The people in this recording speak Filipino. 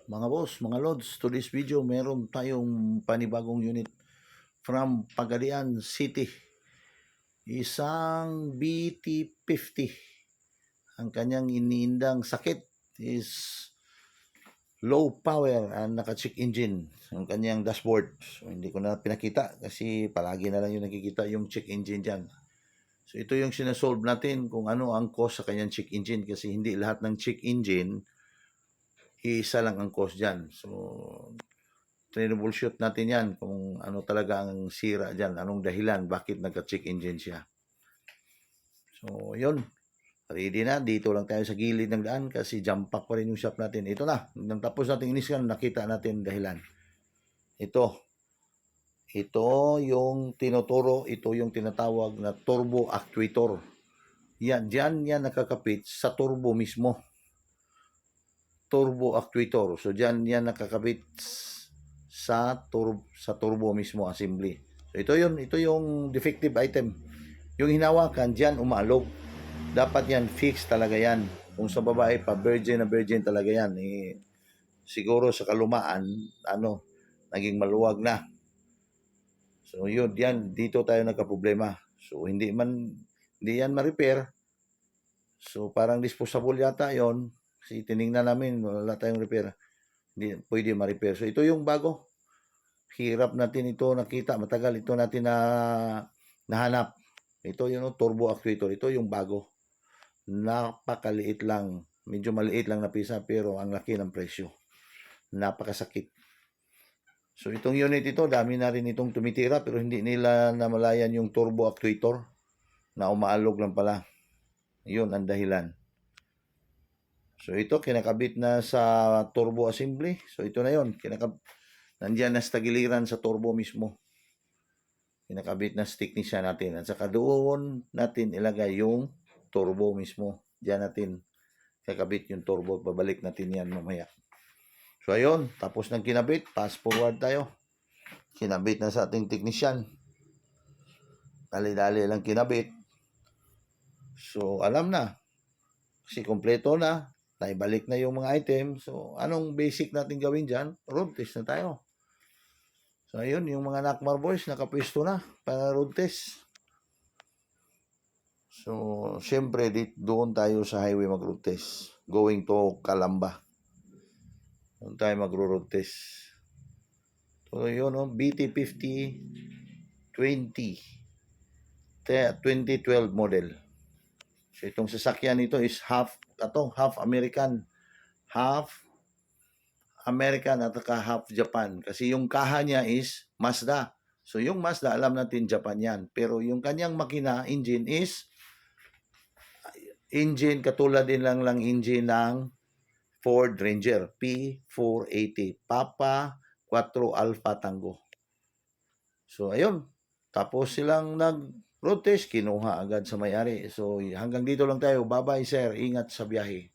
Mga boss, mga lods, to this video meron tayong panibagong unit from Pagadian City. Isang BT50. Ang kanyang iniindang sakit is low power and naka-check engine. Ang kanyang dashboard. So hindi ko na pinakita kasi palagi na lang yung nakikita yung check engine dyan. So ito yung sinasolve natin kung ano ang cause sa kanyang check engine kasi hindi lahat ng check engine isa lang ang cause dyan. So, troubleshoot natin yan kung ano talaga ang sira dyan, anong dahilan, bakit nagka-check engine siya. So, yun. Ready na. Dito lang tayo sa gilid ng daan kasi jump pack pa rin yung shop natin. Ito na. Nang tapos natin iniskan, nakita natin dahilan. Ito. Ito yung tinuturo, ito yung tinatawag na turbo actuator. Yan, dyan yan nakakapit sa turbo mismo. Turbo actuator. So diyan yan nakakabit sa turbo mismo assembly. So ito yung defective item. Yung hinawakan diyan umaalog. Dapat yan fix talaga yan. Kung sa babae pa virgin na virgin talaga yan. Siguro sa kalumaan naging maluwag na. So yun yan dito tayo nagka-problema. So hindi yan ma-repair. So parang disposable yata yon. Kasi tiningnan namin, wala tayong repair. Hindi pwede ma-repair. So ito yung bago. Hirap natin ito nakita. Matagal ito natin nahanap. Ito yung turbo actuator. Ito yung bago. Napakaliit lang. Medyo maliit lang na pisa pero ang laki ng presyo. Napakasakit. So itong unit ito, dami na rin itong tumitira pero hindi nila namalayan yung turbo actuator na umaalog lang pala. Yun ang dahilan. So ito kinakabit na sa turbo assembly. So ito na yon, nandiyan na sa tagiliran sa turbo mismo. Kinakabit na sa technician natin. At saka doon natin ilagay yung turbo mismo. Diyan natin kakabit yung turbo. Babalik natin yan mamaya. So ayun, tapos ng kinabit, fast forward tayo. Kinabit na sa ating technician. Dali-dali lang kinabit. So alam na. Kasi kompleto na. Naibalik na yung mga item. So, anong basic natin gawin dyan? Road test na tayo. So, ayun, yung mga Nakmar boys, nakapwesto na para road test. So, syempre, doon tayo sa highway mag-road test. Going to Calamba. Doon tayo mag-road test. So, yun, BT50 2012 model. So, itong sasakyan nito is half American. Half American at half Japan. Kasi yung kaha niya is Mazda. So, yung Mazda, alam natin Japan yan. Pero yung kanyang makina, engine is engine, katulad din lang engine ng Ford Ranger. P480. Papa 4 Alpha Tango. So, ayun. Tapos silang nag-road test, kinuha agad sa may-ari. So, hanggang dito lang tayo. Bye-bye, sir. Ingat sa biyahe.